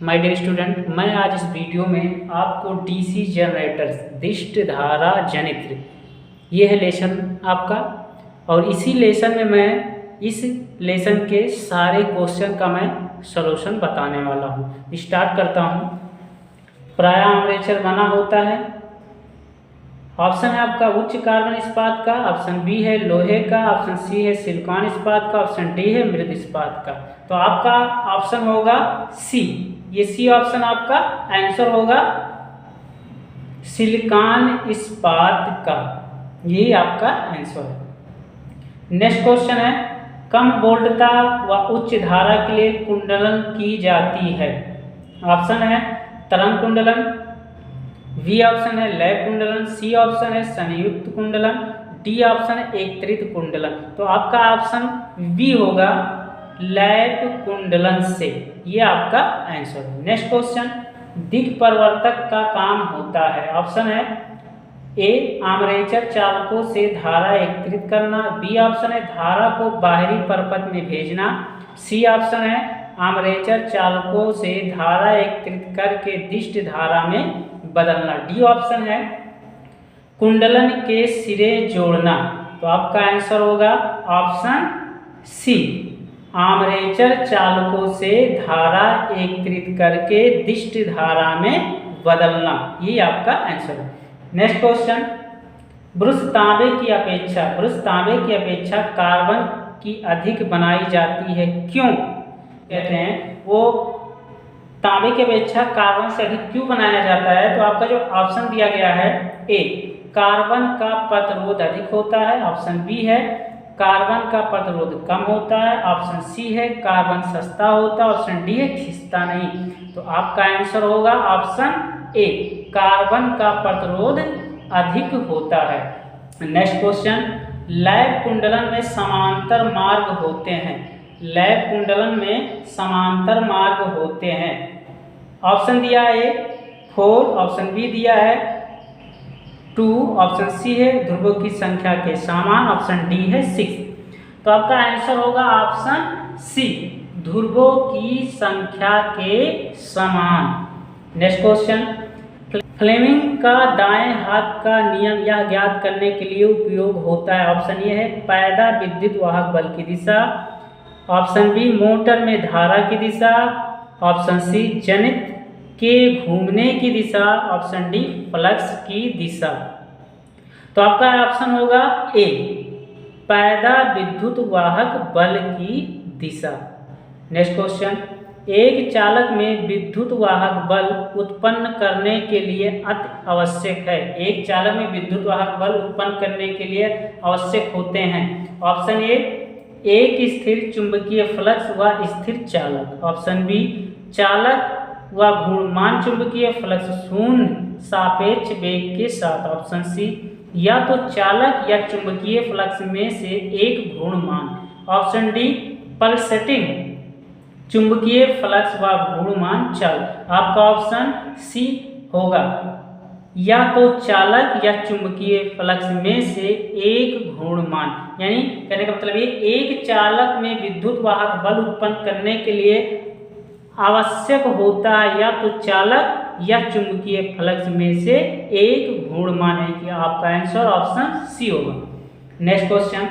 My dear student, मैं आज इस वीडियो में आपको डीसी जनरेटर्स दिष्ट धारा जनित्र ये है लेसन आपका। और इसी लेसन में मैं इस लेसन के सारे क्वेश्चन का मैं सॉल्यूशन बताने वाला हूँ। स्टार्ट करता हूँ। प्राय आर्मेचर बना होता है। ऑप्शन है आपका उच्च कार्बन इस्पात का, ऑप्शन बी है लोहे का, ऑप्शन सी है सिलिकॉन इस्पात का, ऑप्शन डी है मृद इस्पात का। तो आपका ऑप्शन होगा सी। ये सी ऑप्शन आपका आंसर होगा सिलिकॉन इस्पात का। यही आपका आंसर है। नेक्स्ट क्वेश्चन है, कम वोल्टता व उच्च धारा के लिए कुंडलन की जाती है। ऑप्शन है तरंग कुंडलन, बी ऑप्शन है लैब कुंडलन, सी ऑप्शन है संयुक्त कुंडलन, डी ऑप्शन है एकत्रित कुंडलन। तो आपका ऑप्शन बी होगा लैब कुंडलन से। ये आपका आंसर है। नेक्स्ट क्वेश्चन, दिक् परिवर्तक का काम होता है। ऑप्शन है ए आर्मेचर चालकों से धारा एकत्रित करना, बी ऑप्शन है धारा को बाहरी परपथ में भेजना, सी ऑप्शन है आर्मेचर चालकों से धारा एकत्रित करके दिष्ट धारा में बदलना, डी ऑप्शन है कुंडलन के सिरे जोड़ना। तो आपका आंसर होगा ऑप्शन सी, आर्मेचर चालकों से धारा एकत्रित करके दिष्ट धारा में बदलना। ये आपका आंसर है। नेक्स्ट क्वेश्चन, ब्रश तांबे की अपेक्षा कार्बन की अधिक बनाई जाती है, क्यों? कहते हैं वो तांबे की अपेक्षा कार्बन से अधिक क्यों बनाया जाता है। तो आपका जो ऑप्शन दिया गया है ए कार्बन का प्रतिरोध अधिक होता है, ऑप्शन बी है कार्बन का प्रतिरोध कम होता है, ऑप्शन सी है कार्बन सस्ता होता है, ऑप्शन डी है खिंचता नहीं। तो आपका आंसर होगा ऑप्शन ए कार्बन का प्रतिरोध अधिक होता है। नेक्स्ट क्वेश्चन, लैब कुंडलन में समांतर मार्ग होते हैं। लैब कुंडलन में समांतर मार्ग होते हैं। ऑप्शन दिया है 4, ऑप्शन बी दिया है 2, ऑप्शन सी है ध्रुवों की संख्या के समान, ऑप्शन डी है 6। तो आपका आंसर होगा ऑप्शन सी, ध्रुवों की संख्या के समान। नेक्स्ट क्वेश्चन, फ्लेमिंग का दाएं हाथ का नियम यह ज्ञात करने के लिए उपयोग होता है। ऑप्शन ए है पैदा विद्युत वाहक बल की दिशा, ऑप्शन बी मोटर में धारा की दिशा, ऑप्शन सी जनित्र के घूमने की दिशा, ऑप्शन डी फ्लक्स की दिशा। तो आपका ऑप्शन होगा ए पैदा विद्युत वाहक बल की दिशा। नेक्स्ट क्वेश्चन, एक चालक में विद्युत वाहक बल उत्पन्न करने के लिए अति आवश्यक है। एक चालक में विद्युत वाहक बल उत्पन्न करने के लिए आवश्यक होते हैं। ऑप्शन ए एक स्थिर चुंबकीय फ्लक्स व स्थिर चालक, ऑप्शन बी चालक व घूर्णमान चुंबकीय फ्लक्स शून्य सापेक्ष वेग के साथ, ऑप्शन सी या तो चालक या चुंबकीय फ्लक्स में से एक घूर्णमान, ऑप्शन डी पल्सेटिंग चुंबकीय फ्लक्स व घूर्णमान चालक। आपका ऑप्शन सी होगा या तो चालक या चुंबकीय फ्लक्स में से एक घूर्णमान। यानी कहने का मतलब ये एक चालक में विद्युत वाहक बल उत्पन्न करने के लिए आवश्यक होता है या तो चालक या चुंबकीय फ्लक्स में से एक घूर्णमान है कि आपका आंसर ऑप्शन सी होगा। नेक्स्ट क्वेश्चन,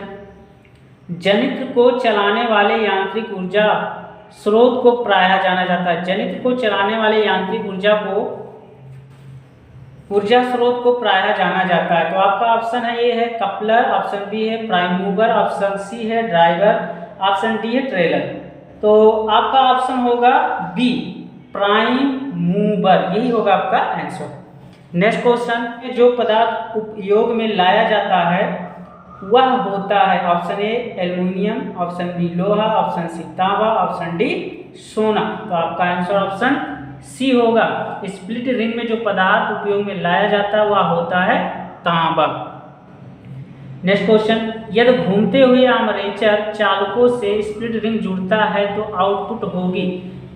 जनित्र को चलाने वाले यांत्रिक ऊर्जा स्रोत को प्रायः जाना जाता है। जनित्र को चलाने वाले यांत्रिक ऊर्जा स्रोत को प्रायः जाना जाता है। तो आपका ऑप्शन है ए है कपलर, ऑप्शन बी है प्राइम मूवर, ऑप्शन सी है ड्राइवर, ऑप्शन डी है ट्रेलर। तो आपका ऑप्शन होगा बी प्राइम मूवर। यही होगा आपका आंसर। नेक्स्ट क्वेश्चन, जो पदार्थ उपयोग में लाया जाता है वह होता है। Option A aluminium, option B लोहा, ऑप्शन सी तांबा, ऑप्शन डी सोना। तो आपका आंसर ऑप्शन सी होगा। स्प्लिट रिंग में जो पदार्थ उपयोग में लाया जाता है वह होता है तांबा। नेक्स्ट क्वेश्चन, यदि घूमते हुए आर्मेचर चालकों से स्प्लिट रिंग जुड़ता है तो आउटपुट होगी।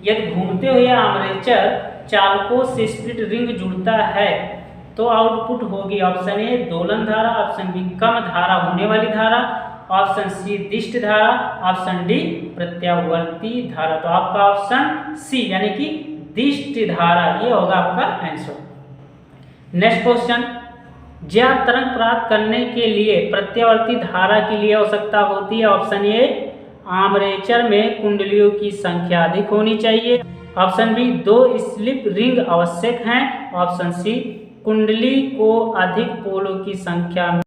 यदि घूमते हुए आर्मेचर चालकों से स्प्लिट रिंग जुड़ता है तो आउटपुट होगी। ऑप्शन ए दोलन धारा, ऑप्शन बी कम धारा होने वाली धारा, ऑप्शन सी दिष्ट धारा, ऑप्शन डी प्रत्यावर्ती धारा। तो आपका ऑप्शन सी यानी कि दिष्ट धारा, ये होगा आपका आंसर। नेक्स्ट क्वेश्चन, ज्ञात तरंग प्राप्त करने के लिए प्रत्यावर्ती धारा की लिए आवश्यकता होती है। ऑप्शन ए, आर्मेचर में कुंडलियों की संख्या अधिक होनी चाहिए। ऑप्शन बी, 2 स्लिप रिंग आवश्यक हैं। ऑप्शन सी, कुंडली को अधिक पोलों की संख्या में।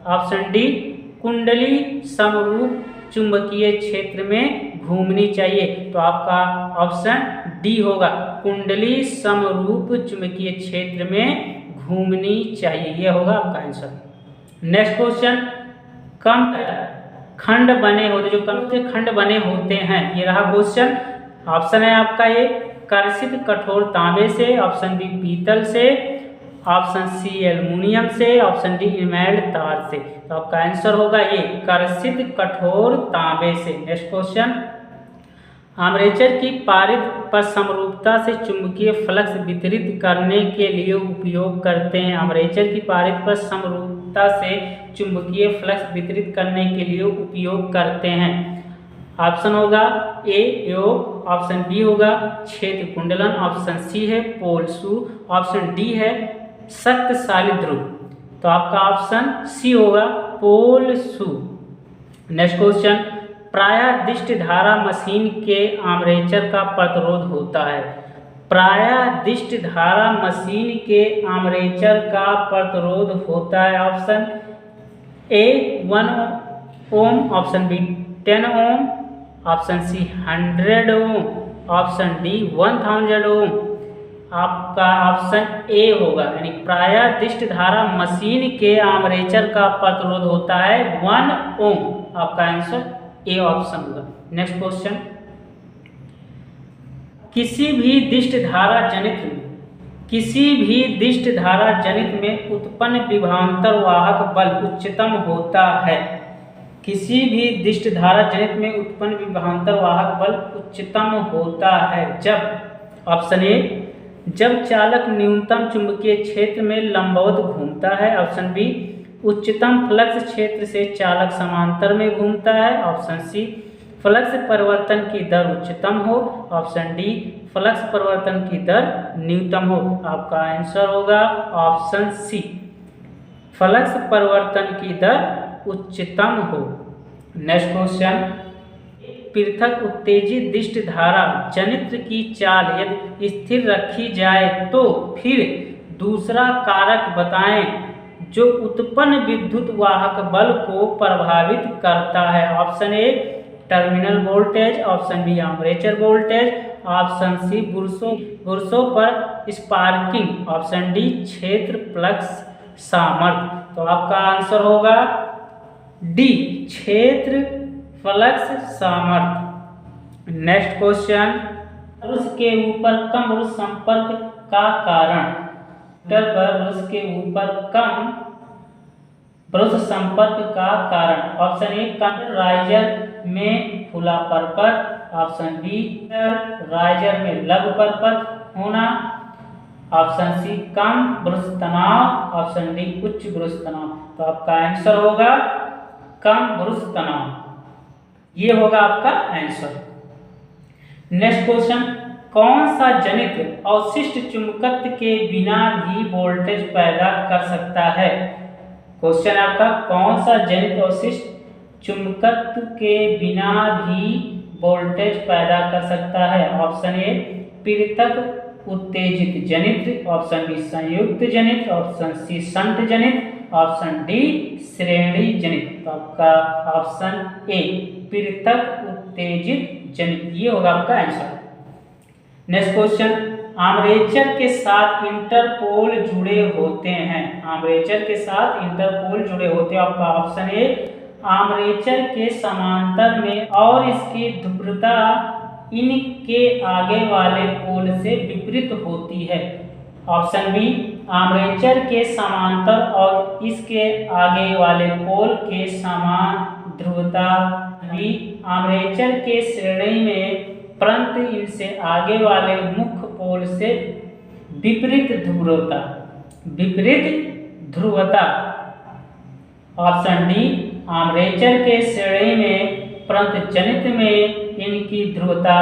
ऑप्शन डी, कुंडली समरूप चुंबकीय क्षेत्र में घूमनी चाहिए। तो आपका ऑप्शन डी होगा, कुंडली समरूप चुंबकीय क्षेत्र में घूमनी चाहिए, ये होगा आपका आंसर। नेक्स्ट क्वेश्चन, कम खंड बने होते, जो कम से खंड बने होते हैं, ये रहा क्वेश्चन। ऑप्शन है आपका ए, कर्षित कठोर तांबे से। ऑप्शन बी, पीतल से। ऑप्शन सी, एल्युमिनियम से। ऑप्शन डी, इमेल्ड तार से। तो आपका आंसर होगा ये, कर्षित कठोर तांबे से। नेक्स्ट क्वेश्चन, आर्मेचर की पारित पर समरूपता से चुंबकीय फ्लक्स वितरित करने के लिए उपयोग करते हैं। आर्मेचर की पारित पर समरूपता से चुंबकीय फ्लक्स वितरित करने के लिए उपयोग करते हैं। ऑप्शन होगा ए, योग। ऑप्शन बी होगा क्षेत्र कुंडलन। ऑप्शन सी है पोल शू। ऑप्शन डी है शक्तिशाली ध्रुव। तो आपका ऑप्शन सी होगा पोल शू। नेक्स्ट क्वेश्चन, प्रायः दिष्ट धारा मशीन के आर्मेचर का प्रतिरोध होता है। प्रायः दिष्ट धारा मशीन के आर्मेचर का प्रतिरोध होता है। Option A, 1 ohm. Option B, 10 ohm. Option C, 100 ohm. Option D, 1000 ohm. आपका ऑप्शन ए होगा, यानी प्रायः दिष्ट धारा मशीन के आर्मेचर का प्रतिरोध होता है 1 ओम। आपका आंसर ए ऑप्शन होगा। नेक्स्ट क्वेश्चन, किसी भी दिष्ट धारा जनित में उत्पन्न विभवांतर वाहक बल उच्चतम होता है। किसी भी दिष्ट धारा जनित में उत्पन्न विभवांतर वाहक बल उच्चतम होता है जब, ऑप्शन ए, जब चालक न्यूनतम चुंबकीय क्षेत्र में लंबवत घूमता है। ऑप्शन बी, उच्चतम फ्लक्स क्षेत्र से चालक समांतर में घूमता है। ऑप्शन सी, फ्लक्स परिवर्तन की दर उच्चतम हो। ऑप्शन डी, फ्लक्स परिवर्तन की दर न्यूनतम हो। आपका आंसर होगा ऑप्शन सी, फ्लक्स परिवर्तन की दर उच्चतम हो। नेक्स्ट क्वेश्चन, पृथक उत्तेजित दिष्ट धारा जनित्र की चाल यदि स्थिर रखी जाए तो फिर दूसरा कारक बताएं जो उत्पन्न विद्युत वाहक बल को प्रभावित करता है। Option A, terminal voltage. Option B, armature voltage. Option C, बुरसों पर स्पार्किंग। ऑप्शन डी, क्षेत्र फ्लक्स सामर्थ्य। तो आपका आंसर होगा डी, क्षेत्र फ्लक्स सामर्थ्य। नेक्स्ट क्वेश्चन, ब्रश के ऊपर कम ब्रश संपर्क का कारण। ब्रश के ऊपर कम ब्रश संपर्क का कारण। ऑप्शन ए, राइजर में खुला परपथ। ऑप्शन बी, राइजर में लघु परपथ होना। ऑप्शन सी, कम ब्रश तनाव। ऑप्शन डी, उच्च ब्रश तनाव। तो आपका आंसर होगा कम ब्रश तनाव, ये होगा आपका आंसर। नेक्स्ट क्वेश्चन, कौन सा जनित्र अवशिष्ट चुंबकत्व के बिना भी वोल्टेज पैदा कर सकता है। क्वेश्चन आपका, कौन सा जनित्र अवशिष्ट चुंबकत्व के बिना भी वोल्टेज पैदा कर सकता है। ऑप्शन ए, पृथक उत्तेजित जनित्र। ऑप्शन बी, संयुक्त जनित्र। ऑप्शन सी, शंट जनित्र। ऑप्शन डी, श्रेणी जनित्र। तो आपका ऑप्शन ए, पृथक उत्तेजित जनित्र, ये होगा आपका आंसर। नेक्स्ट क्वेश्चन, आर्मेचर के साथ इंटरपोल जुड़े होते हैं। आर्मेचर के साथ इंटरपोल जुड़े होते हैं। आपका ऑप्शन ए, आर्मेचर के समांतर में और इसकी ध्रुवता इनके आगे वाले पोल से विपरीत होती है। ऑप्शन बी, आर्मेचर के समांतर और इसके आगे वाले पोल के समान ध्रुवता। बी, आर्मेचर के श्रेणी में परंतु इनसे आगे वाले मुख्य पोल से विपरीत ध्रुवता। ऑप्शन डी, आर्मेचर के श्रेणी में परंतु जनित्र में इनकी ध्रुवता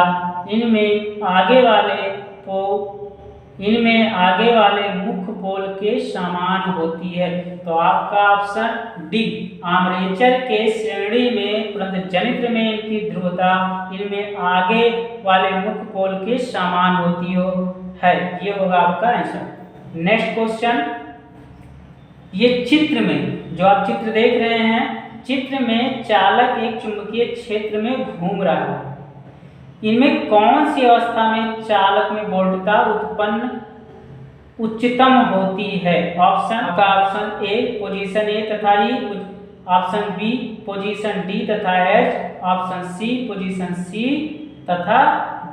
इनमें आगे वाले मुख्य पोल के समान होती है। तो आपका ऑप्शन डी, आर्मेचर के श्रेणी में परंतु जनित्र में इनकी ध्रुवता इनमें आगे वाले मुख्य पोल के समान होती है। ये होगा आपका आंसर। नेक्स्ट क्वेश्चन, ये चित्र में जो आप चित्र देख रहे हैं, चित्र में चालक एक चुंबकीय क्षेत्र में घूम रहा है। इनमें कौन सी अवस्था में चालक में वोल्टता उच्चतम होती है? ऑप्शन ए पोजीशन ए तथा ई, ऑप्शन बी पोजीशन डी तथा एच, ऑप्शन सी पोजीशन सी तथा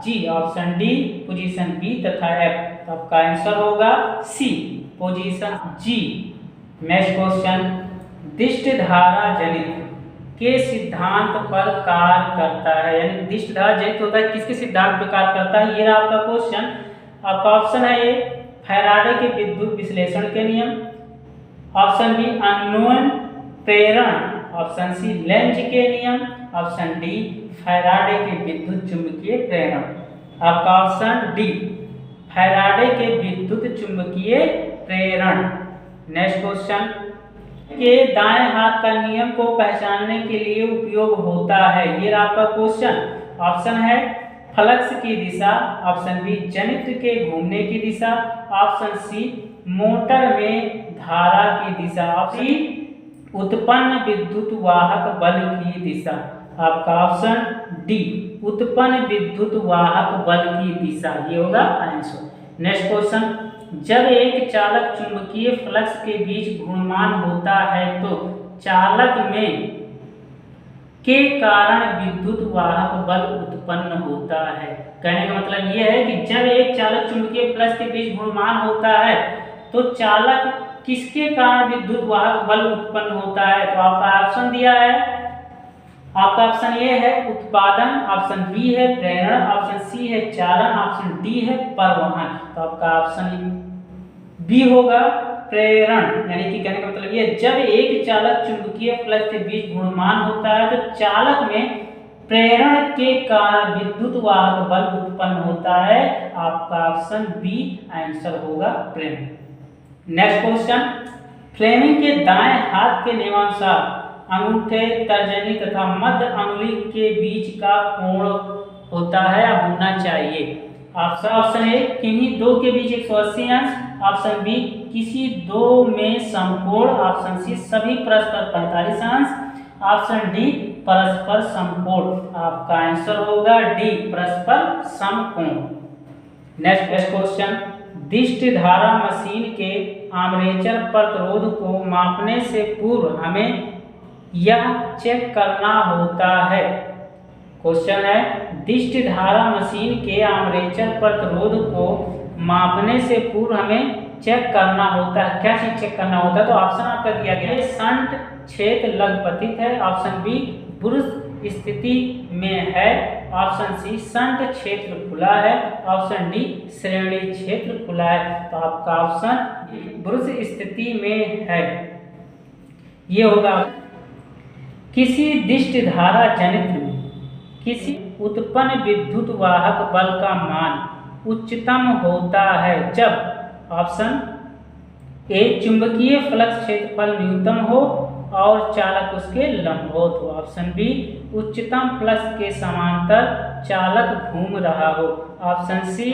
जी, ऑप्शन डी पोजीशन बी तथा एफ। तो आपका आंसर होगा सी, पोजीशन जी। नेक्स्ट क्वेश्चन, दिष्ट धारा जनित्र के सिद्धांत पर कार्य करता है, यानी दिष्ट धारा जनित्र होता है किसके सिद्धांत पर कार्य करता है? ये रहा आपका क्वेश्चन। आपका ऑप्शन है ए फैराडे के विद्युत विश्लेषण के नियम, ऑप्शन बी अननोन प्रेरण, ऑप्शन सी लेंज के नियम, ऑप्शन डी फैराडे के विद्युत चुंबकीय प्रेरण। आपका ऑप्शन डी फैराडे के विद्युत चुंबकीय प्रेरण। नेक्स्ट क्वेश्चन, के दाएं हाथ का नियम को पहचानने के लिए उपयोग होता है। ये आपका क्वेश्चन। ऑप्शन है फ्लक्स की दिशा, ऑप्शन बी जनित्र के घूमने की दिशा, ऑप्शन सी मोटर में धारा की दिशा, ऑप्शन उत्पन्न विद्युत वाहक बल की दिशा। आपका ऑप्शन डी उत्पन्न विद्युत वाहक बल की दिशा, ये होगा आंसर। नेक्स्ट क्वेश्चन, जब एक चालक चुंबकीय फ्लक्स के बीच घूर्णमान होता है तो चालक में के कारण विद्युत वाहक बल उत्पन्न होता है। कहने का मतलब यह है कि जब एक चालक चुंबकीय फ्लक्स के बीच घूर्णमान होता है तो चालक किसके कारण विद्युत वाहक बल उत्पन्न होता है? तो आपका ऑप्शन दिया है, आपका ऑप्शन ए है उत्पादन, ऑप्शन बी है प्रेरण, ऑप्शन सी है चालन, ऑप्शन डी है परिवहन। तो आपका ऑप्शन बी होगा प्रेरण। यानी कि कहने का मतलब ये, जब एक चालक चुंबकीय फ्लक्स के बीच घूर्णमान होता है तो चालक में प्रेरण के कारण विद्युत वाहक बल उत्पन्न होता है। आपका ऑप्शन बी आंसर होगा प्रेरण। नेक्स्ट क्वेश्चन, फ्लेमिंग के दाएं हाथ के नियमानुसार अंगूठे, तर्जनी तथा मध्य अंगुली के बीच का कोण होता है या होना चाहिए? ऑप्शन ए किन्हीं दो के बीच 180 अंश, ऑप्शन बी किसी दो में समकोण, ऑप्शन सी सभी परस्पर 45 अंश, ऑप्शन डी परस्पर समकोण। आपका आंसर होगा डी परस्पर समकोण। नेक्स्ट क्वेश्चन, दिष्ट धारा मशीन के आर्मेचर प्रतिरोध को मापने से पूर्व हमें यह चेक करना होता है। क्वेश्चन है, दिष्ट धारा मशीन के आर्मेचर प्रतिरोध को मापने से पूर्व हमें चेक करना होता है। क्या चीज चेक करना होता है? तो ऑप्शन आपका दिया गया है शंट क्षेत्र लघुपतित है, ऑप्शन बी ब्रुश स्थिति में है, ऑप्शन सी शंट क्षेत्र खुला है, ऑप्शन डी श्रेणी क्षेत्र खुला है। तो आपका ऑप्शन ब्रुश स्थिति में है, ये होगा। किसी दिष्ट धारा जनित्र में किसी उत्पन्न विद्युत वाहक बल का मान उच्चतम होता है जब ऑप्शन ए चुंबकीय फ्लक्स क्षेत्रफल न्यूनतम हो और चालक उसके लंबवत हो, ऑप्शन बी उच्चतम फ्लक्स के समांतर चालक घूम रहा हो, ऑप्शन सी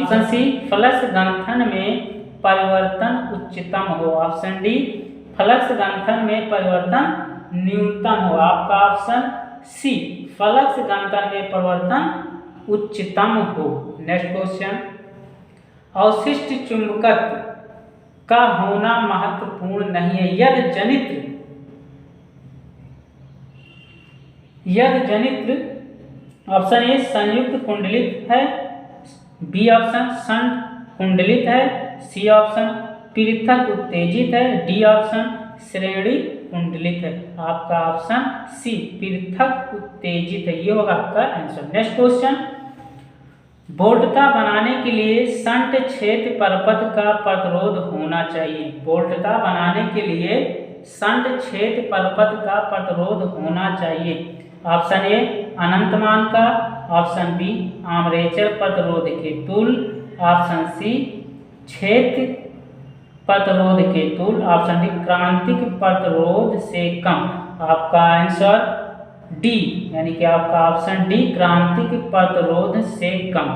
फ्लक्स गंठन में परिवर्तन उच्चतम हो, ऑप्शन डी फ्लक्स गंठन में परिवर्तन न्यूनतम हो। आपका ऑप्शन सी फ्लक्स गंठन में परिवर्तन उच्चतम हो। नेक्स्ट क्वेश्चन, अवशिष्ट चुंबकत्व का होना महत्वपूर्ण नहीं है यदि जनित्र ऑप्शन ए संयुक्त कुंडलित है, बी ऑप्शन शंट कुंडलित है, सी ऑप्शन पृथक उत्तेजित है, डी ऑप्शन श्रेणी कुंडलित है। आपका ऑप्शन सी पृथक उत्तेजित है, ये होगा आपका आंसर। नेक्स्ट क्वेश्चन, वोल्टता बनाने के लिए शंट क्षेत्र परपथ का प्रतिरोध होना चाहिए। वोल्टता बनाने के लिए शंट क्षेत्र परपथ का प्रतिरोध होना चाहिए। ऑप्शन ए अनंत मान का, ऑप्शन बी आर्मेचर प्रतिरोध के तुल, ऑप्शन सी क्षेत्र प्रतिरोध के तुल, ऑप्शन डी क्रांतिक प्रतिरोध से कम। आपका आंसर डी, यानी कि आपका ऑप्शन डी क्रांतिक प्रतिरोध से कम।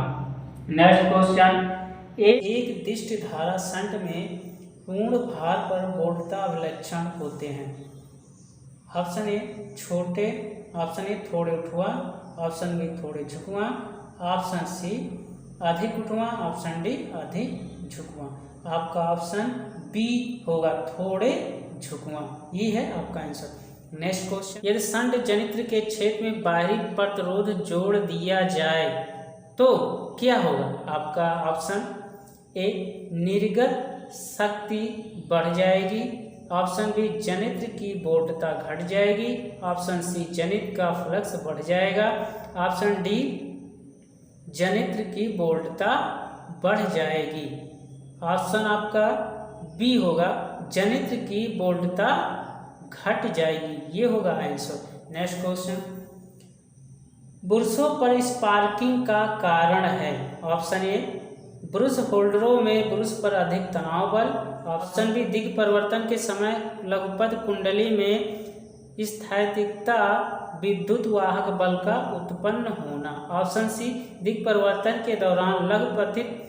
नेक्स्ट क्वेश्चन, एक दिष्ट धारा शंट में पूर्ण भार पर वोल्टता अभिलक्षण होते हैं। ऑप्शन ए छोटे, ऑप्शन ए थोड़े उठवा, ऑप्शन बी थोड़े झुकवा, ऑप्शन सी अधिक उठवा, ऑप्शन डी अधिक झुकवा। आपका ऑप्शन बी होगा थोड़े झुकवा, ये है आपका आंसर। नेक्स्ट क्वेश्चन, यदि शंट जनित्र के क्षेत्र में बाहरी प्रतिरोध जोड़ दिया जाए तो क्या होगा? आपका ऑप्शन ए निर्गत शक्ति बढ़ जाएगी, ऑप्शन बी जनित्र की वोल्टता घट जाएगी, ऑप्शन सी जनित्र का फ्लक्स बढ़ जाएगा, ऑप्शन डी जनित्र की वोल्टता बढ़ जाएगी। ऑप्शन आपका बी होगा जनित्र की वोल्टता घट जाएगी, ये होगा आंसर। नेक्स्ट क्वेश्चन, ब्रशों पर स्पार्किंग का कारण है। ऑप्शन ए ब्रश होल्डरों में ब्रश पर अधिक तनाव बल, ऑप्शन बी दिग परिवर्तन के समय लघुपथ कुंडली में स्थैतिकता विद्युत वाहक बल का उत्पन्न होना, ऑप्शन सी दिग परिवर्तन के दौरान लघुपथित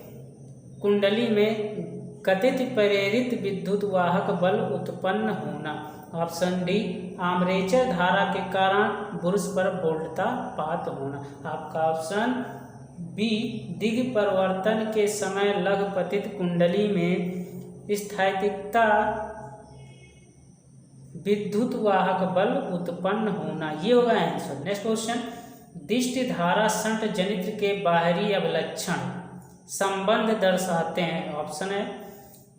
कुंडली में गतिज प्रेरित विद्युत वाहक बल उत्पन्न होना, ऑप्शन डी आर्मेचर धारा के कारण ब्रश पर वोल्टता पात होना। आपका ऑप्शन बी दिग परिवर्तन के समय लघुपथित कुंडली में स्थैतिकता विद्युत वाहक बल उत्पन्न होना, ये होगा आंसर। नेक्स्ट क्वेश्चन, दिष्ट धारा शंट जनित्र के बाहरी अभिलक्षण संबंध दर्शाते हैं। ऑप्शन है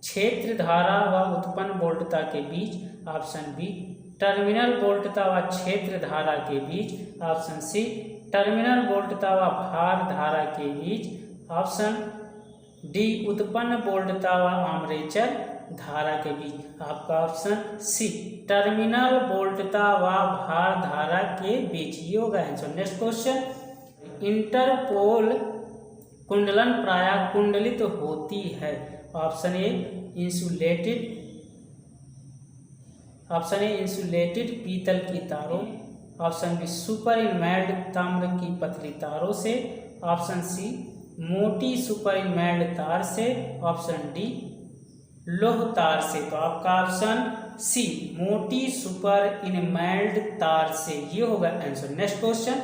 क्षेत्र धारा व उत्पन्न वोल्टता के बीच, ऑप्शन बी टर्मिनल वोल्टता व क्षेत्र धारा के बीच, ऑप्शन सी टर्मिनल वोल्टता व भार धारा के बीच, ऑप्शन डी उत्पन्न वोल्टता व आर्मेचर धारा के बीच। आपका ऑप्शन सी टर्मिनल वोल्टता व भार धारा के बीच, ये होगा आंसर। नेक्स्ट क्वेश्चन, इंटरपोल कुंडलन प्रायः कुंडलित होती है। Option A insulated, option A insulated पीतल की तारों, ऑप्शन बी सुपर इनमेल्ड ताम्र की पतली तारों से, ऑप्शन सी मोटी सुपर इनमेल्ड तार से, ऑप्शन डी लोह तार से। तो आपका ऑप्शन सी मोटी सुपर इनमेल्ड तार से, ये होगा आंसर। नेक्स्ट क्वेश्चन,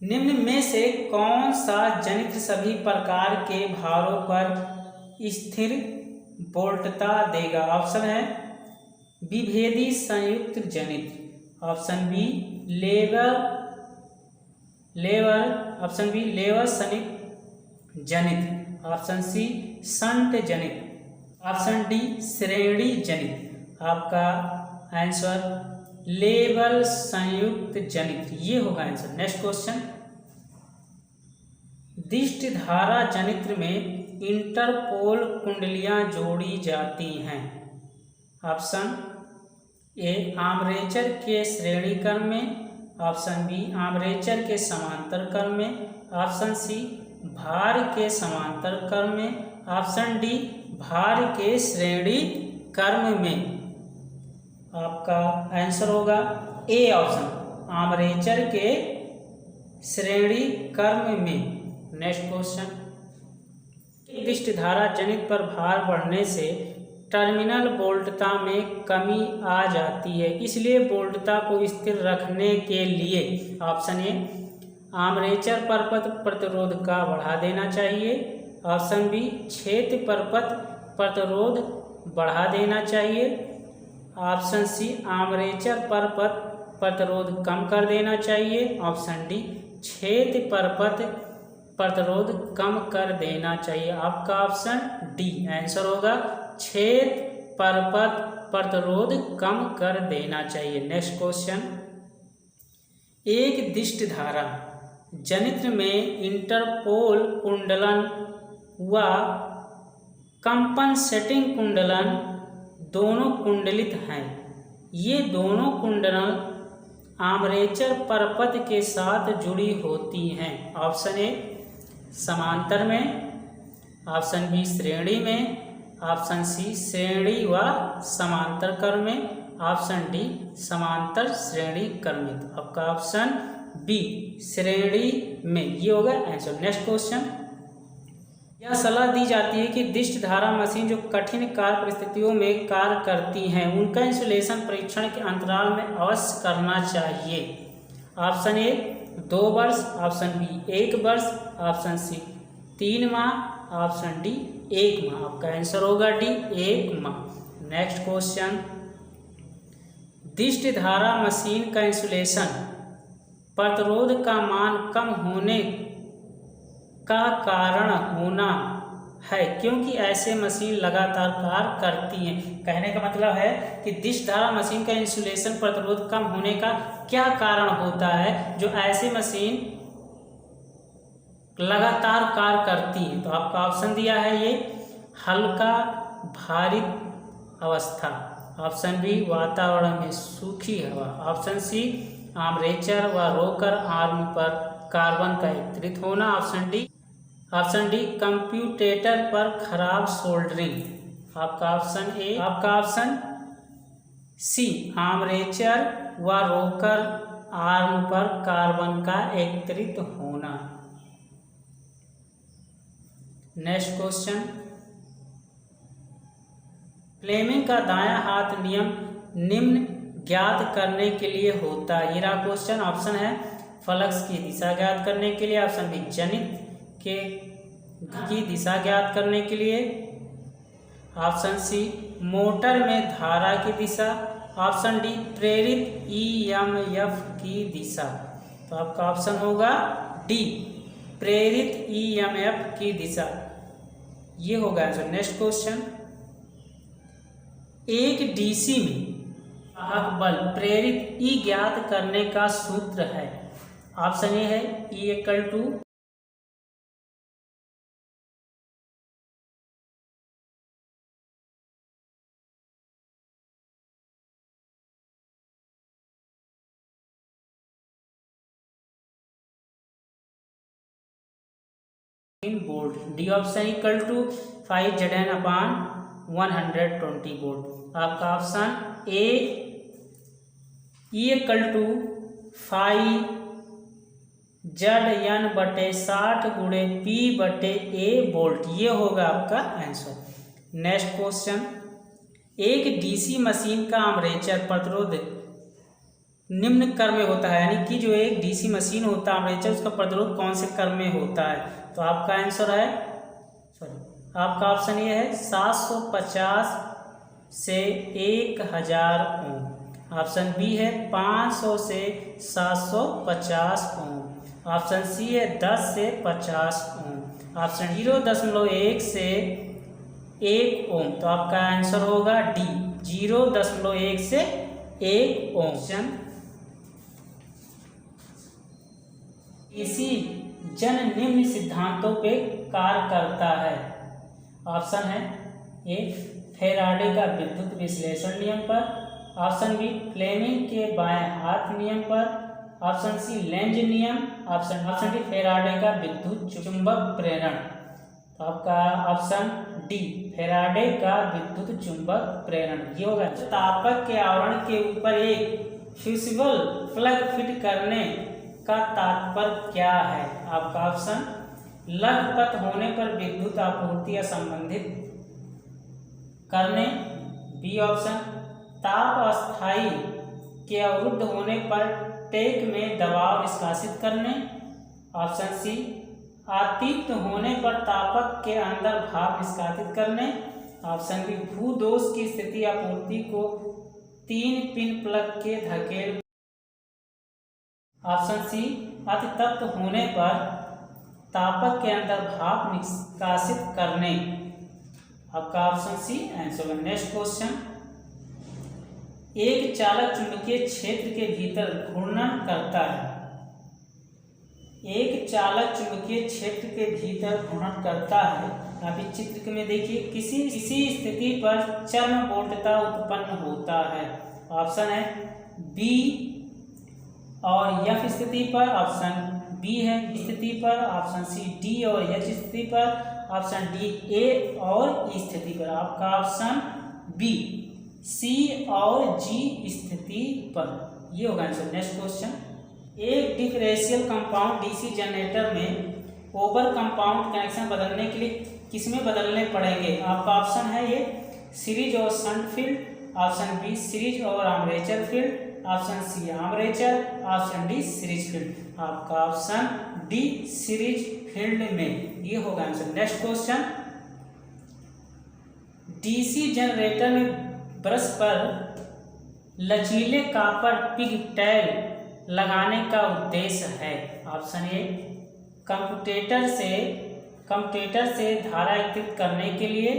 निम्न में से कौन सा जनित्र सभी प्रकार के भारों पर स्थिर वोल्टता देगा? ऑप्शन है विभेदी संयुक्त जनित्र, ऑप्शन बी ऑप्शन बी लेवर संयुक्त जनित्र, ऑप्शन सी शंट जनित्र, ऑप्शन डी श्रेणी जनित्र। आपका आंसर लेवल संयुक्त जनित्र, ये होगा आंसर। नेक्स्ट क्वेश्चन, दिष्ट धारा जनित्र में इंटरपोल कुंडलियां जोड़ी जाती हैं। ऑप्शन ए आर्मेचर के श्रेणी क्रम में, ऑप्शन बी आर्मेचर के समांतर क्रम में, ऑप्शन सी भार के समांतर क्रम में, ऑप्शन डी भार के श्रेणी क्रम में। आपका आंसर होगा ए ऑप्शन आर्मेचर के श्रेणी क्रम में। नेक्स्ट क्वेश्चन, दिष्ट धारा जनित्र पर भार बढ़ने से टर्मिनल वोल्टता में कमी आ जाती है, इसलिए वोल्टता को स्थिर रखने के लिए ऑप्शन ए आर्मेचर परपथ प्रतिरोध का बढ़ा देना चाहिए, ऑप्शन बी क्षेत्र परपथ प्रतिरोध बढ़ा देना चाहिए, ऑप्शन सी आर्मेचर परपथ प्रतिरोध कम कर देना चाहिए, ऑप्शन डी क्षेत्र परपथ प्रतिरोध कम कर देना चाहिए। आपका ऑप्शन डी आंसर होगा क्षेत्र परपथ प्रतिरोध कम कर देना चाहिए। नेक्स्ट क्वेश्चन, एक दिष्ट धारा जनित्र में इंटरपोल कुंडलन व कंपनसेटिंग कुंडलन दोनों कुंडलित हैं। ये दोनों कुंडलन आर्मेचर परपथ के साथ जुड़ी होती हैं? ऑप्शन ए समांतर में, ऑप्शन बी श्रेणी में, ऑप्शन सी श्रेणी व समांतर क्रम में, ऑप्शन डी समांतर श्रेणी क्रमित। आपका ऑप्शन बी श्रेणी में, ये होगा आंसर। नेक्स्ट क्वेश्चन, यह सलाह दी जाती है कि दिष्ट धारा मशीन जो कठिन कार्य परिस्थितियों में कार्य करती हैं उनका इंसुलेशन परीक्षण के अंतराल में अवश्य करना चाहिए। ऑप्शन ए 2 वर्ष, ऑप्शन बी 1 वर्ष, ऑप्शन सी 3 माह, ऑप्शन डी 1 माह। आपका आंसर होगा डी 1 माह। नेक्स्ट क्वेश्चन, दिष्ट धारा मशीन का इंसुलेशन प्रतिरोध का मान कम होने का कारण होना है क्योंकि ऐसे मशीन लगातार कार्य करती हैं। कहने का मतलब है कि दिष्ट धारा मशीन का इंसुलेशन प्रतिरोध कम होने का क्या कारण होता है जो ऐसे मशीन लगातार कार्य करती हैं। तो आपका ऑप्शन दिया है ये हल्का भारित अवस्था, ऑप्शन बी वातावरण में सूखी हवा, ऑप्शन सी आर्मेचर व रोकर आर्म पर कार्बन का एकत्रित होना, ऑप्शन डी कंप्यूटेटर पर खराब सोल्डरिंग। आपका ऑप्शन ए, आपका ऑप्शन सी आर्मेचर व रोकर आर्म पर कार्बन का एकत्रित होना। नेक्स्ट क्वेश्चन, फ्लेमिंग का दायां हाथ नियम निम्न ज्ञात करने के लिए होता है। ये रहा क्वेश्चन। ऑप्शन है फ्लक्स की दिशा ज्ञात करने के लिए, ऑप्शन बी जनित की दिशा ज्ञात करने के लिए, ऑप्शन सी मोटर में धारा की दिशा, ऑप्शन डी प्रेरित ईएमएफ की दिशा। तो आपका ऑप्शन होगा डी प्रेरित ईएमएफ की दिशा, ये होगा आंसर। नेक्स्ट क्वेश्चन, एक डीसी में वाहक बल प्रेरित ई ज्ञात करने का सूत्र है। ऑप्शन ए है E equal to volt, D option equal to 5Zn/120 volt. आपका option A equal to 5Zn/60 volt, ये होगा आपका आंसर। नेक्स्ट क्वेश्चन, एक डीसी मशीन का आर्मेचर प्रतिरोध निम्न क्रम में होता है, यानी कि जो एक डीसी मशीन होता है आर्मेचर उसका प्रतिरोध कौन से क्रम में होता है। तो आपका आंसर है, आपका ऑप्शन ये है 750 से 1000 ओम, ऑप्शन बी है 500 से 750 ओम, ऑप्शन सी है 10 से 50 ओम, ऑप्शन 0.1 से 1 ओम। तो आपका आंसर होगा डी 0.1 से 1 ओम। इसी जन निम्न सिद्धांतों पे कार्य करता है। ऑप्शन है ए फैराडे का विद्युत विश्लेषण नियम पर, ऑप्शन बी फ्लेमिंग के बाएं हाथ नियम पर, ऑप्शन सी लेंज नियम, ऑप्शन डी फैराडे का विद्युत चुंबक प्रेरण। तो आपका ऑप्शन डी फैराडे का विद्युत चुंबक प्रेरण, ये होगा। तापक के आवरण के ऊपर एक फ्यूसिबल प्लग फिट करने का तात्पर्य क्या है। आपका ऑप्शन लखपत होने पर विद्युत आपूर्ति या संबंधित करने, बी ऑप्शन ताप अस्थायी के अवरुद्ध होने पर टैंक में दबाव निष्कासित करने, ऑप्शन सी आतित्य होने पर तापक के अंदर भाप निष्कासित करने, ऑप्शन बी भूदोष की स्थिति आपूर्ति को 3 पिन प्लग के धकेल, ऑप्शन सी अतितप्त होने पर तापक के अंदर भाप निष्कासित करने। आपका option C answer. Next question, एक चालक चुंबकीय क्षेत्र के भीतर घूर्णन करता है। एक चालक चुंबकीय क्षेत्र के भीतर घूर्णन करता है। आप इस चित्र में देखिए, किसी स्थिति पर चरम वोल्टता उत्पन्न होता है। ऑप्शन है बी और एफ स्थिति पर, ऑप्शन बी है स्थिति पर, ऑप्शन सी डी और एच स्थिति पर, ऑप्शन डी ए और ई स्थिति पर। आपका ऑप्शन बी सी और जी स्थिति पर, ये होगा आंसर। नेक्स्ट क्वेश्चन, एक डिफरेंशियल कंपाउंड डीसी जनरेटर में ओवर कंपाउंड कनेक्शन बदलने के लिए किसमें बदलने पड़ेंगे? आपका ऑप्शन है ये सीरीज और shunt field, option B series और armature field, option C armature, option D series field. आपका ऑप्शन डी सीरीज फील्ड में, ये होगा answer. Next question, DC generator में ब्रश पर लचीले कॉपर पिगटेल लगाने का उद्देश्य है। ऑप्शन ए कंप्यूटेटर से धारा एकत्रित करने के लिए,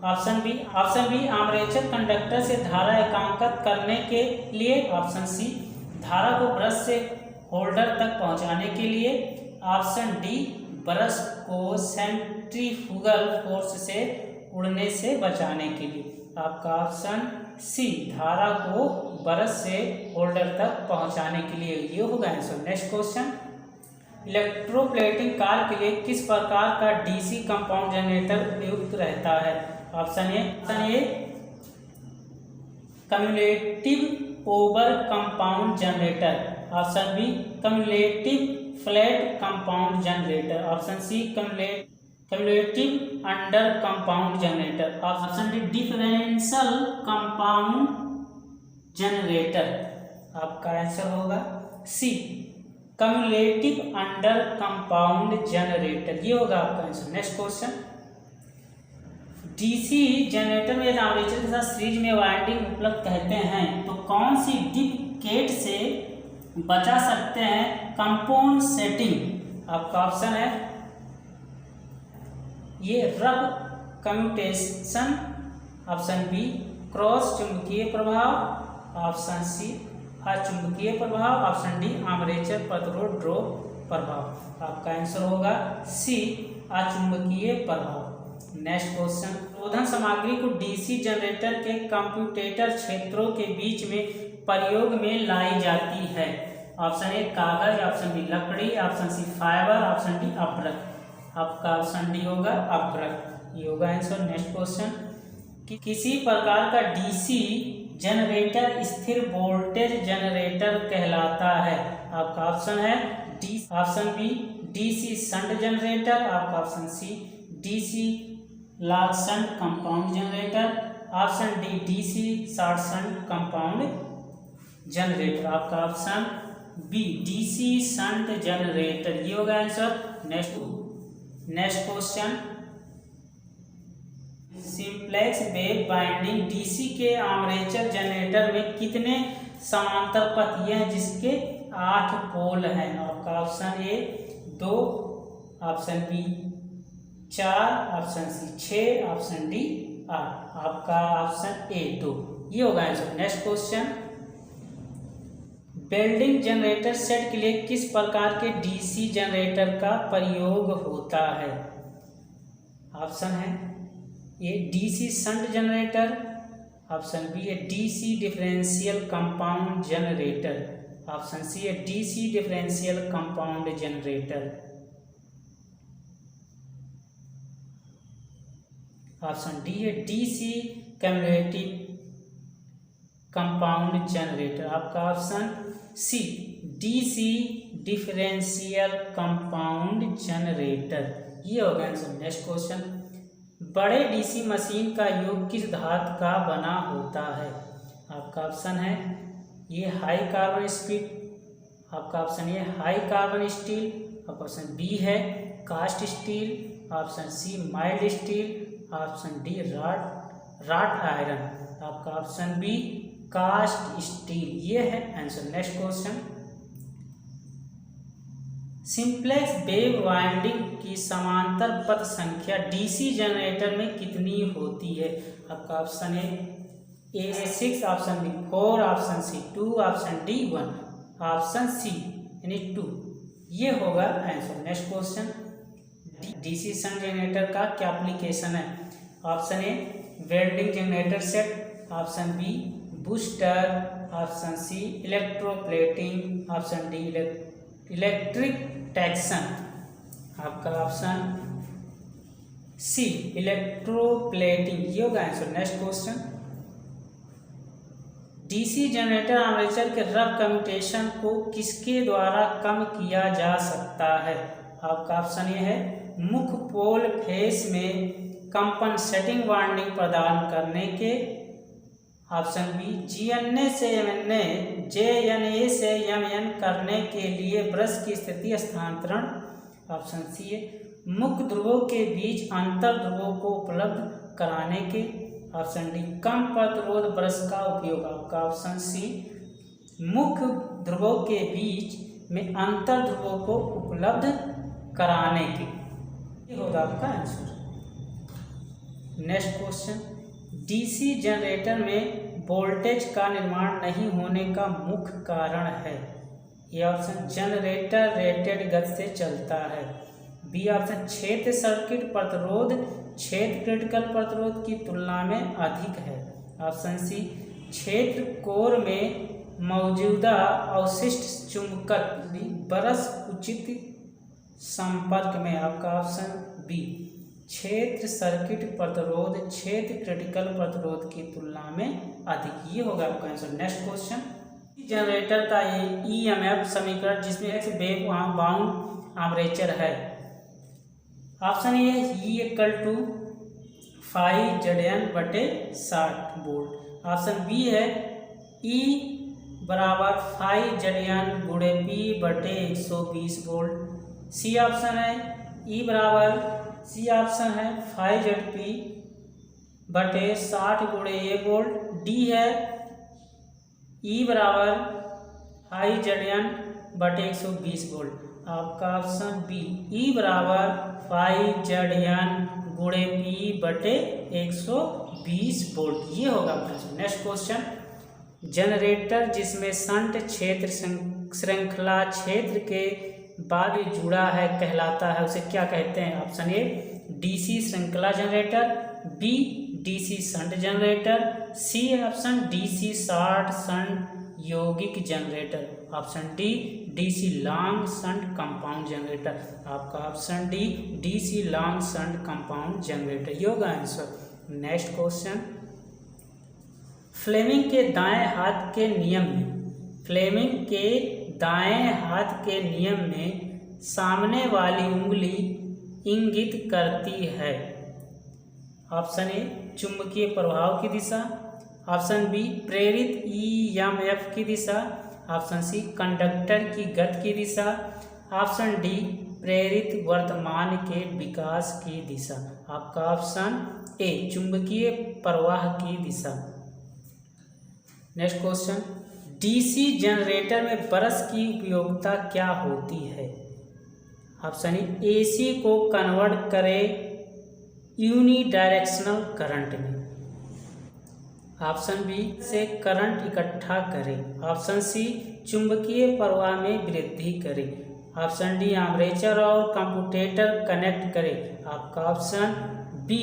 ऑप्शन बी आर्मेचर कंडक्टर से धारा एकांकित करने के लिए, ऑप्शन सी धारा को ब्रश से होल्डर तक पहुंचाने के लिए, ऑप्शन डी ब्रश को सेंट्रीफ्यूगल फोर्स से उड़ने से बचाने के लिए। आपका ऑप्शन सी धारा को ब्रश से होल्डर तक पहुंचाने के लिए, ये होगा answer. Next question, electroplating car के लिए किस प्रकार का डीसी कंपाउंड जनरेटर उपयुक्त रहता है? Option A cumulative over compound generator, option B cumulative flat compound generator, option C cumulative under compound generator, option D differential compound generator. आपका answer होगा C cumulative under compound generator, ये होगा आपका answer. Next question, DC generator में armature के साथ series में winding उपलब्ध कहते हैं तो कौन सी डिप केट से बचा सकते हैं कंपाउंड सेटिंग? आपका ऑप्शन है ये रब कम्यूटेशन, ऑप्शन बी क्रॉस चुंबकीय प्रभाव, ऑप्शन सी अचुंबकीय प्रभाव, ऑप्शन डी आर्मेचर प्रतिरोध ड्रॉप प्रभाव। आपका आंसर होगा सी अचुंबकीय प्रभाव। नेक्स्ट क्वेश्चन, शोधन सामग्री को डीसी जनरेटर के कंप्यूटेटर क्षेत्रों के बीच में प्रयोग में लाई जाती है। ऑप्शन ए कागज, ऑप्शन बी लकड़ी, option C fibre, option D अभ्रक। आपका ऑप्शन डी होगा अभ्रक, ये होगा आंसर। नेक्स्ट क्वेश्चन, किसी प्रकार का डीसी जनरेटर स्थिर वोल्टेज जनरेटर कहलाता है। आपका ऑप्शन है D, option B DC shunt generator, आपका option C DC long shunt compound generator, option D DC short shunt compound generator. आपका option B DC shunt generator, ये होगा answer. Next question, simplex wave binding DC के armature generator में कितने समांतर पथ हैं जिसके 8 पोल हैं? आपका option A 2, option B 4, option C 6, option D 8। आपका ऑप्शन ए 2, ये होगा answer. Next question, welding generator set के लिए किस प्रकार के डीसी जनरेटर का प्रयोग होता है? ऑप्शन है ये DC shunt generator, option B है DC differential compound generator, option C है DC differential compound generator, option D है डीसी कम्युलेटिव कंपाउंड जनरेटर। आपका option C DC differential compound generator, ये होगा आंसर। नेक्स्ट क्वेश्चन, बड़े DC machine का योग किस धातु का बना होता है? आपका ऑप्शन है ये हाई कार्बन स्टील, आपका option A high carbon steel, आपका ऑप्शन बी है cast steel, option C mild steel, option D wrought iron. आपका ऑप्शन बी कास्ट स्टील, ये है answer. Next question, simplex wave winding की समांतर पथ संख्या डीसी जनरेटर में कितनी होती है? आपका option A 6, option B 4, option C 2, option D 1, option C यानी 2, ये होगा answer. Next question, DC shunt generator का क्या एप्लीकेशन है? Option A welding generator set, option B booster, option C electroplating, option D electric traction, आपका option C electroplating, ये होगा answer. Next question, DC generator armature के rough commutation को किसके द्वारा कम किया जा सकता है? आपका ऑप्शन ये है मुख्य पोल फेस में कंपनसेटिंग वाइंडिंग प्रदान करने के, ऑप्शन बी जीएनए से एमएनए, जेएनए से एमएन करने के लिए ब्रश की स्थिति स्थानांतरण, ऑप्शन सी है मुख्य ध्रुवों के बीच अंतर ध्रुवों को उपलब्ध कराने के, ऑप्शन डी कम प्रतिरोध ब्रश का उपयोग, आपका ऑप्शन सी मुख्य ध्रुवों के बीच में अंतर ध्रुवों को उपलब्ध कराने के, ये होगा आपका answer. Next question, DC generator में वोल्टेज का निर्माण नहीं होने का मुख्य कारण है? ये ऑप्शन जनरेटर रेटेड गति से चलता है, बी ऑप्शन क्षेत्र सर्किट प्रतिरोध क्षेत्र क्रिटिकल प्रतिरोध की तुलना में अधिक है, ऑप्शन सी क्षेत्र कोर में मौजूदा अवशिष्ट चुंबकत्व ब्रश उचित संपर्क में, आपका ऑप्शन बी क्षेत्र सर्किट प्रतिरोध क्षेत्र क्रिटिकल प्रतिरोध की तुलना में अधिक, ये होगा आपका आंसर। नेक्स्ट क्वेश्चन, जनरेटर का ये ईएमएफ समीकरण जिसमें एक्स वेव बाउंड आर्मेचर है, option A E equal to 5ZN/60 volt, option B है ई बराबर 5ZN/P/120 वोल्ट, सी ऑप्शन है ई बराबर सी ऑप्शन है 5ZP/60 वोल्ट, डी है ई बराबर 5ZN/120 वोल्ट, आपका ऑप्शन बी ई बराबर 5ZN/P/120 वोल्ट, ये होगा आपका। नेक्स्ट क्वेश्चन, जनरेटर जिसमें शंट क्षेत्र श्रृंखला क्षेत्र के बाद जुड़ा है कहलाता है, उसे क्या कहते हैं? ऑप्शन ए डीसी श्रृंखला generator, B DC shunt generator, C option DC short shunt यौगिक generator, option D DC long shunt compound generator, आपका option D DC long shunt compound generator, ये होगा आंसर। नेक्स्ट क्वेश्चन, फ्लेमिंग के दाएं हाथ के नियम में, फ्लेमिंग के दाएं हाथ के नियम में सामने वाली उंगली इंगित करती है, ऑप्शन ए चुंबकीय प्रभाव की दिशा, ऑप्शन बी प्रेरित ईएमएफ की दिशा, ऑप्शन सी कंडक्टर की गति की दिशा, ऑप्शन डी प्रेरित वर्तमान के विकास की दिशा, आपका ऑप्शन ए चुंबकीय प्रवाह की दिशा। नेक्स्ट क्वेश्चन, डीसी जनरेटर में ब्रश की उपयोगिता क्या होती है? ऑप्शन ए एसी को कन्वर्ट करे यूनिडायरेक्शनल करंट में, ऑप्शन बी से करंट इकट्ठा करे, ऑप्शन सी चुंबकीय प्रवाह में वृद्धि करे, ऑप्शन डी आर्मेचर और कंप्यूटेटर कनेक्ट करे, आपका ऑप्शन बी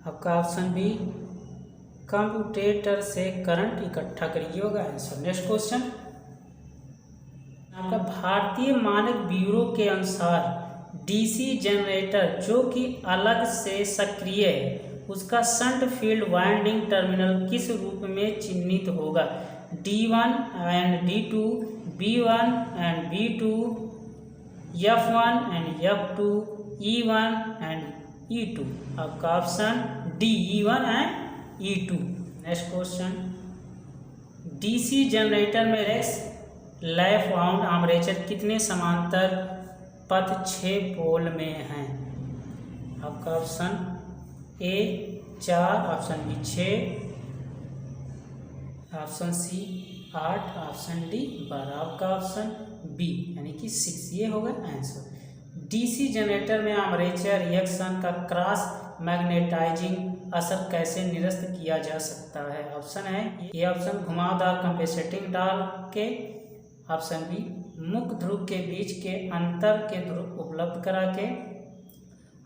आपका ऑप्शन बी कंप्यूटेटर से करंट इकट्ठा करिए, होगा आंसर। नेक्स्ट क्वेश्चन, आपका भारतीय मानक ब्यूरो के अनुसार डीसी जनरेटर जो कि अलग से सक्रिय है उसका शंट फील्ड वाइंडिंग टर्मिनल किस रूप में चिन्हित होगा? D1 and D2, B1 and B2, F1 and F2, E1 and E2, आपका option D E1 and E2। Next question, DC generator में रेक्स लैप वाउंड आर्मेचर कितने समांतर पथ 6 पोल में हैं? आपका option A 4, option B 6, option C 8, option D 12, आपका ऑप्शन बी यानी कि 6, ये होगा आंसर। डीसी जनरेटर में आर्मेचर रिएक्शन का क्रॉस मैग्नेटाइजिंग असर कैसे निरस्त किया जा सकता है? ऑप्शन है ये ऑप्शन घुमावदार कंपेंसेटिंग डाल के, ऑप्शन बी मुख्य ध्रुव के बीच के अंतर के ध्रुव उपलब्ध करा के,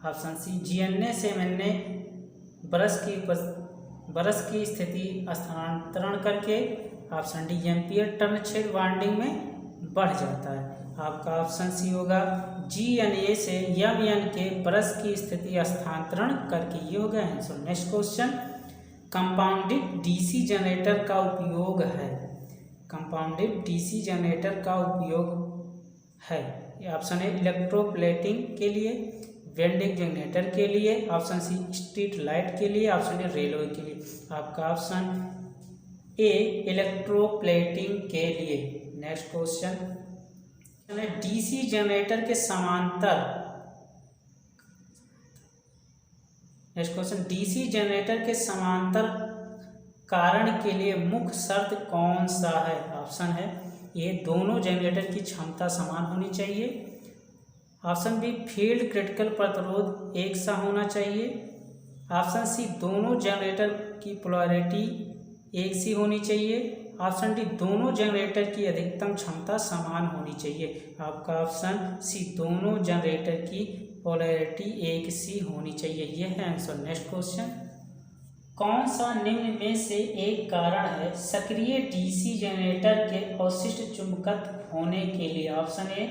ऑप्शन सी जीएनए से एमएनए ब्रश की बरस की स्थिति स्थानांतरण करके। ऑप्शन डी एम्पियर टर्न छेद वाइंडिंग में बढ़ जाता है। आपका ऑप्शन सी होगा GNA से MN के बरस की स्थिति स्थानांतरण करके। ये होगा answer. Next question, compounded DC generator का उपयोग है। कंपाउंडेड डीसी जनरेटर का उपयोग है। ऑप्शन ए इलेक्ट्रोप्लेटिंग के लिए, वेंडिंग जनरेटर के लिए, ऑप्शन सी स्ट्रीट लाइट के लिए, ऑप्शन डी रेलवे के लिए। आपका ऑप्शन ए इलेक्ट्रोप्लेटिंग के लिए। नेक्स्ट क्वेश्चन, डीसी जनरेटर के समांतर, नेक्स्ट क्वेश्चन, डीसी जनरेटर के समांतर कारण के लिए मुख्य शर्त कौन सा है। ऑप्शन है ए दोनों जनरेटर की क्षमता समान होनी चाहिए, ऑप्शन बी फील्ड क्रिटिकल प्रतिरोध एक सा होना चाहिए, ऑप्शन सी दोनों जनरेटर की पोलैरिटी एक सी होनी चाहिए, ऑप्शन डी दोनों जनरेटर की अधिकतम क्षमता समान होनी चाहिए। आपका ऑप्शन सी दोनों जनरेटर की पोलैरिटी एक सी होनी चाहिए। यह है आंसर। नेक्स्ट क्वेश्चन, कौन सा निम्न में से एक कारण है सक्रिय डीसी जनरेटर के अवशिष्ट चुंबकत्व होने के लिए। ऑप्शन ए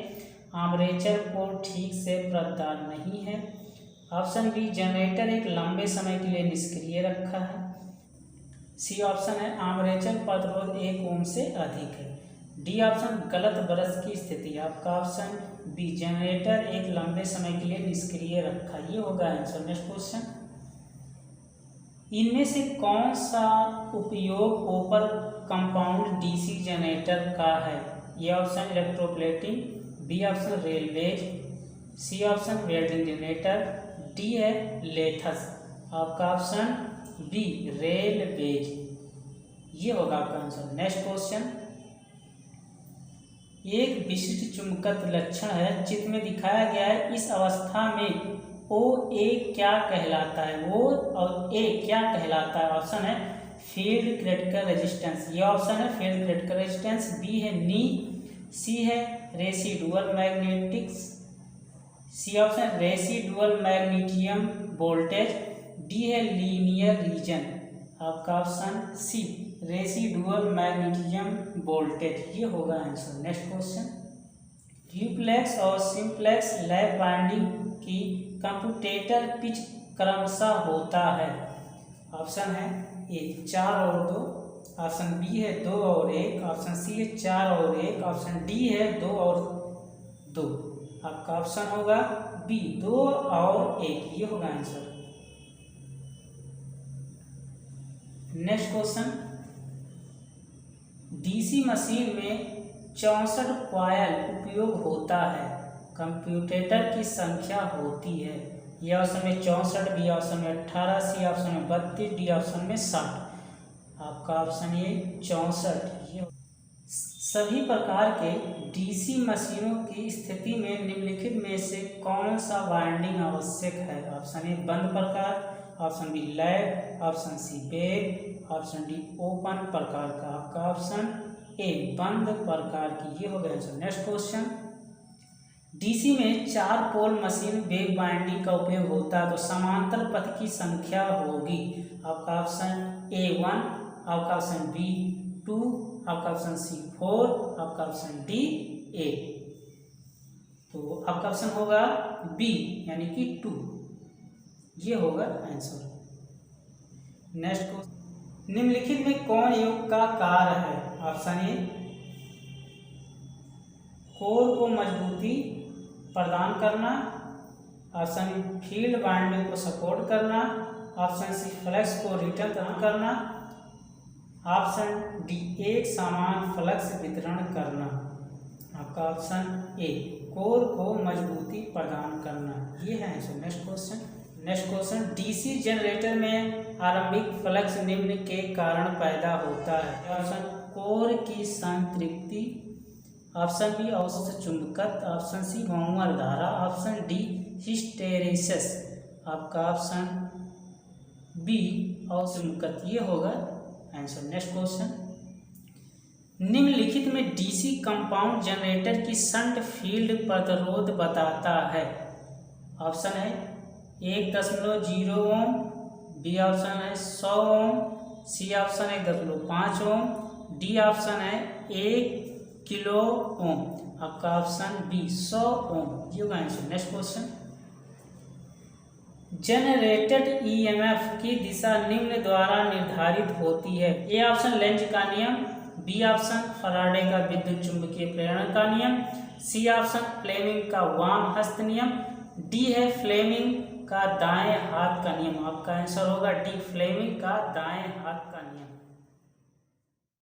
आर्मेचर को ठीक से प्रदान नहीं है, ऑप्शन बी जनरेटर एक लंबे समय के लिए निष्क्रिय रखा है, सी ऑप्शन है आर्मेचर प्रतिरोध 1 ओम से अधिक है, डी ऑप्शन गलत बरस की स्थिति। आपका ऑप्शन बी जनरेटर एक लंबे समय के लिए निष्क्रिय रखा, ये होगा आंसर। नेक्स्ट क्वेश्चन, इनमें से कौन सा उपयोग ओपन कंपाउंड डीसी जनरेटर का है। ये option electroplating, B option railways, C option welding generator, D है लेथस। आपका ऑप्शन बी रेलवेज, ये होगा आपका आंसर। नेक्स्ट क्वेश्चन, एक विशिष्ट चुंबकत्व लक्षण है चित्र में दिखाया गया है, इस अवस्था में OA क्या कहलाता है। O और A क्या कहलाता है। ऑप्शन है फील्ड क्रिटिकल रेजिस्टेंस, ये ऑप्शन है फील्ड क्रिटिकल रेजिस्टेंस, बी है नी, सी है residual magnetics, C option residual magnetism voltage, D है लीनियर रीजन। आपका option C residual magnetism voltage, ये होगा आंसर। नेक्स्ट क्वेश्चन, ड्यूप्लेक्स और सिंप्लेक्स लैप वाइंडिंग की कंप्यूटेटर पिच क्रमशः होता है। ऑप्शन है ए 4 और 2, ऑप्शन बी है 2 और 1, ऑप्शन सी है 4 और 1, ऑप्शन डी है 2 और 2। आपका ऑप्शन होगा बी 2 और 1, ये होगा answer. Next question, DC machine में 64 कॉइल उपयोग होता है, कंप्यूटेटर की संख्या होती है। ये ऑप्शन में 64, बी ऑप्शन में 18, सी ऑप्शन में 32, डी ऑप्शन में 60। आपका ऑप्शन ये 64। ये सभी प्रकार के डीसी मशीनों की स्थिति में निम्नलिखित में से कौन सा वाइंडिंग आवश्यक है। ऑप्शन ए बंद प्रकार, option B lap, option C बेग, ऑप्शन डी ओपन प्रकार का। आपका ऑप्शन ए बंद प्रकार की, ये हो गया आंसर। नेक्स्ट क्वेश्चन, डीसी में 4 पोल मशीन बेग बाइंडिंग का उपयोग होता है तो समांतर पथ की संख्या होगी। आपका ऑप्शन ए 1, आपका ऑप्शन बी 2, आपका ऑप्शन सी 4, आपका ऑप्शन डी 8। तो आपका ऑप्शन होगा बी यानी कि 2, ये होगा आंसर। नेक्स्ट क्वेश्चन, निम्नलिखित में कौन योग का कार्य है। ऑप्शन ए कोर को मजबूती प्रदान करना, ऑप्शन फील्ड बाइंडिंग को सपोर्ट करना, ऑप्शन सी फ्लक्स को रिटर्न करना, ऑप्शन डी एक समान फ्लक्स वितरण करना। आपका ऑप्शन ए कोर को मजबूती प्रदान करना, ये है answer. Next question, DC generator में आरंभिक फ्लक्स निम्न के कारण पैदा होता है। ऑप्शन कोर की संतृप्ति, ऑप्शन बी औसत चुंबकत्व, ऑप्शन सी बहुमूल्य धारा, ऑप्शन डी हिस्टेरेसिस। आपका ऑप्शन बी औसत चुंबकत्व, ये होगा आंसर। नेक्स्ट क्वेश्चन, निम्नलिखित में डीसी कंपाउंड जनरेटर की शंट फील्ड प्रतिरोध बताता है। ऑप्शन है 1.0 ओम, बी ऑप्शन है 100 ओम, सी ऑप्शन है 10.5 ओम, डी ऑप्शन है 1 किलो ओम। आपका ऑप्शन बी 100 ओम ये होगा answer. Next question, generated EMF की दिशा निम्न द्वारा निर्धारित होती है। ए ऑप्शन लेंज का नियम, बी ऑप्शन फराडे का विद्युत चुंबकीय प्रेरण का नियम, सी ऑप्शन फ्लेमिंग का वाम हस्त नियम, डी है फ्लेमिंग का दाएं हाथ का नियम। आपका आंसर होगा डी फ्लेमिंग का दाएं हाथ का नियम।